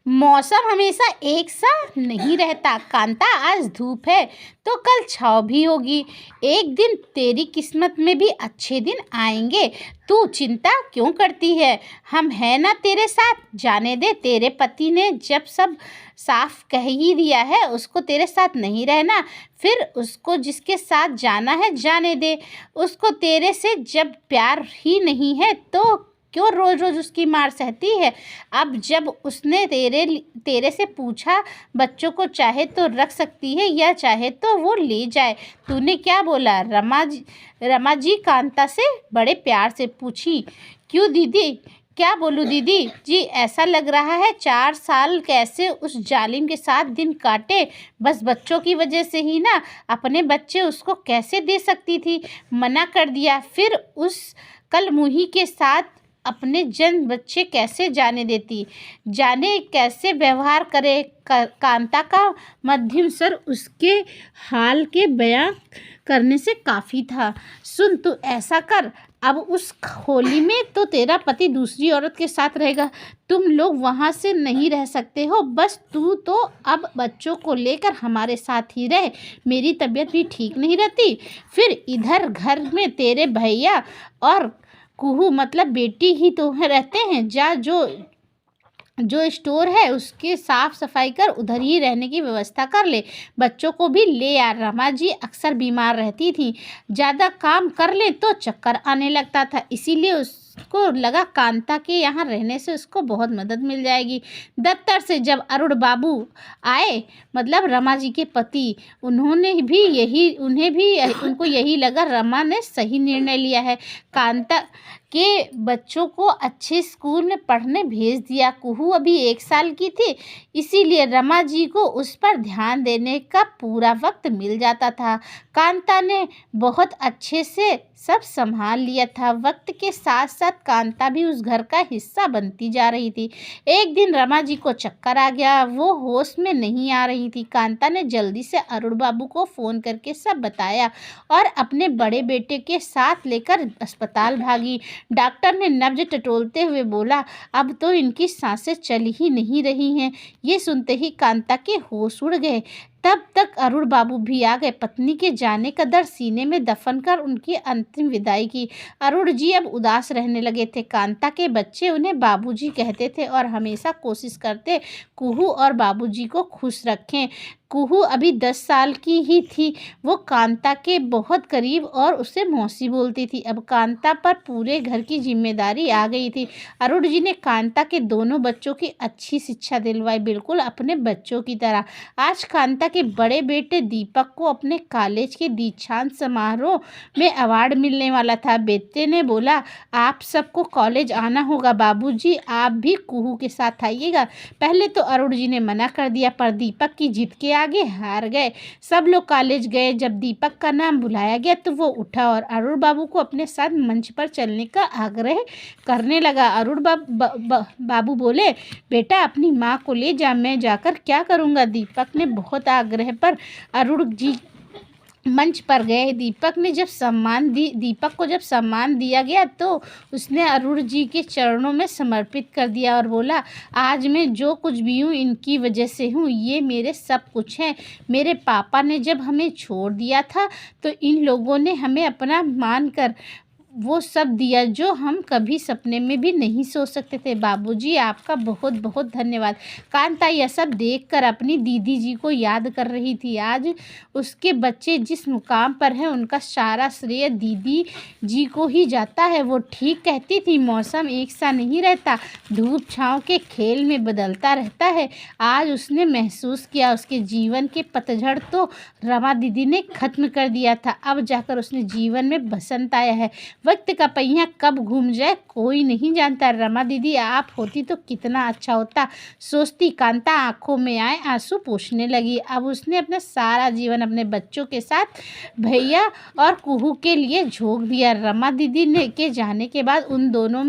मौसम हमेशा एक सा नहीं रहता कांता। आज धूप है तो कल छाँव भी होगी। एक दिन तेरी किस्मत में भी अच्छे दिन आएंगे। तू चिंता क्यों करती है? हम हैं ना तेरे साथ। जाने दे, तेरे पति ने जब सब साफ कह ही दिया है उसको तेरे साथ नहीं रहना, फिर उसको जिसके साथ जाना है जाने दे। उसको तेरे से जब प्यार ही नहीं है तो क्यों रोज रोज उसकी मार सहती है? अब जब उसने तेरे से पूछा, बच्चों को चाहे तो रख सकती है या चाहे तो वो ले जाए, तूने क्या बोला? रमा जी कांता से बड़े प्यार से पूछी। क्यों दीदी? क्या बोलूँ दीदी जी? ऐसा लग रहा है 4 साल कैसे उस जालिम के साथ दिन काटे, बस बच्चों की वजह से ही ना। अपने बच्चे उसको कैसे दे सकती थी? मना कर दिया, फिर उस कलमुही के साथ अपने जन्म बच्चे कैसे जाने देती? जाने कैसे व्यवहार करे? कांता का मध्यम स्वर उसके हाल के बयां करने से काफ़ी था। सुन, तू ऐसा कर, अब उस होली में तो तेरा पति दूसरी औरत के साथ रहेगा। तुम लोग वहाँ से नहीं रह सकते हो। बस तू तो अब बच्चों को लेकर हमारे साथ ही रहे। मेरी तबीयत भी ठीक नहीं रहती। फिर इधर घर में तेरे भैया और कुहू मतलब बेटी ही तो रहते हैं। जा, जो स्टोर है उसके साफ सफाई कर, उधर ही रहने की व्यवस्था कर ले। बच्चों को भी ले आ। रमा जी अक्सर बीमार रहती थी, ज़्यादा काम कर ले तो चक्कर आने लगता था, इसीलिए उसको लगा कांता के यहाँ रहने से उसको बहुत मदद मिल जाएगी। दफ्तर से जब अरुण बाबू आए, मतलब रमा जी के पति, उनको यही लगा रमा ने सही निर्णय लिया है। कांता के बच्चों को अच्छे स्कूल में पढ़ने भेज दिया। कुहू अभी 1 साल की थी, इसीलिए रमा जी को उस पर ध्यान देने का पूरा वक्त मिल जाता था। कांता ने बहुत अच्छे से सब संभाल लिया था। वक्त के साथ साथ कांता भी उस घर का हिस्सा बनती जा रही थी। एक दिन रमा जी को चक्कर आ गया, वो होश में नहीं आ रही थी। कांता ने जल्दी से अरुण बाबू को फ़ोन करके सब बताया और अपने बड़े बेटे के साथ लेकर अस्पताल भागी। डॉक्टर ने नब्ज टटोलते हुए बोला, अब तो इनकी सांसें चल ही नहीं रही हैं। ये सुनते ही कांता के होश उड़ गए। तब तक अरुण बाबू भी आ गए। पत्नी के जाने का दर्द सीने में दफन कर उनकी अंतिम विदाई की। अरुण जी अब उदास रहने लगे थे। कांता के बच्चे उन्हें बाबूजी कहते थे और हमेशा कोशिश करते कुहू और बाबूजी को खुश रखें। कुहू अभी 10 साल की ही थी। वो कांता के बहुत करीब और उसे मौसी बोलती थी। अब कांता पर पूरे घर की जिम्मेदारी आ गई थी। अरुण जी ने कांता के दोनों बच्चों की अच्छी शिक्षा दिलवाई, बिल्कुल अपने बच्चों की तरह। आज कांता के बड़े बेटे दीपक को अपने कॉलेज के दीक्षांत समारोह में अवार्ड मिलने वाला था। बेटे ने बोला, आप सबको कॉलेज आना होगा, बाबूजी आप भी कुहू के साथ आइएगा। पहले तो अरुण जी ने मना कर दिया, पर दीपक की जिद के आगे हार गए। सब लोग कॉलेज गए। जब दीपक का नाम बुलाया गया तो वो उठा और अरुण बाबू को अपने साथ मंच पर चलने का आग्रह करने लगा। अरुण बाबू बोले, बेटा अपनी माँ को ले जा, मैं जाकर क्या करूँगा? दीपक ने बहुत आग्रह पर अरुण जी मंच पर गए। दीपक को जब सम्मान दिया गया तो उसने अरुण जी के चरणों में समर्पित कर दिया और बोला, आज मैं जो कुछ भी हूँ इनकी वजह से हूँ। ये मेरे सब कुछ हैं। मेरे पापा ने जब हमें छोड़ दिया था तो इन लोगों ने हमें अपना मानकर वो सब दिया जो हम कभी सपने में भी नहीं सोच सकते थे। बाबूजी आपका बहुत बहुत धन्यवाद। कांता यह सब देखकर अपनी दीदी जी को याद कर रही थी। आज उसके बच्चे जिस मुकाम पर हैं उनका सारा श्रेय दीदी जी को ही जाता है। वो ठीक कहती थी, मौसम एक सा नहीं रहता, धूप छाँव के खेल में बदलता रहता है। आज उसने महसूस किया उसके जीवन के पतझड़ तो रमा दीदी ने ख़त्म कर दिया था। अब जाकर उसने जीवन में बसंत आया है। वक्त का पहिया कब घूम जाए कोई नहीं जानता। रमा दीदी आप होती तो कितना अच्छा होता, सोचती कांता आंखों में आए आंसू पोंछने लगी। अब उसने अपना सारा जीवन अपने बच्चों के साथ भैया और कुहू के लिए झोंक दिया। रमा दीदी के जाने के बाद उन दोनों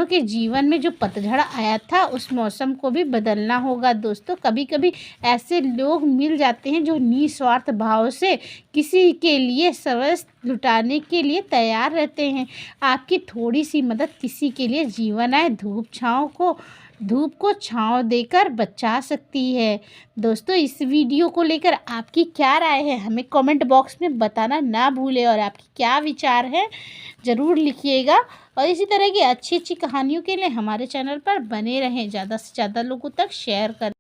के जीवन में जो पतझड़ आया था उस मौसम को भी बदलना होगा। दोस्तों, कभी कभी ऐसे लोग मिल जाते हैं जो निस्वार्थ भाव से किसी के लिए सर्वस्व लुटाने के लिए तैयार रहते हैं। आपकी थोड़ी सी मदद किसी के लिए जीवन आए। धूप छाँव को धूप को छांव देकर बचा सकती है। दोस्तों, इस वीडियो को लेकर आपकी क्या राय है हमें कमेंट बॉक्स में बताना ना भूलें और आपकी क्या विचार है ज़रूर लिखिएगा। और इसी तरह की अच्छी अच्छी कहानियों के लिए हमारे चैनल पर बने रहें, ज़्यादा से ज़्यादा लोगों तक शेयर करें।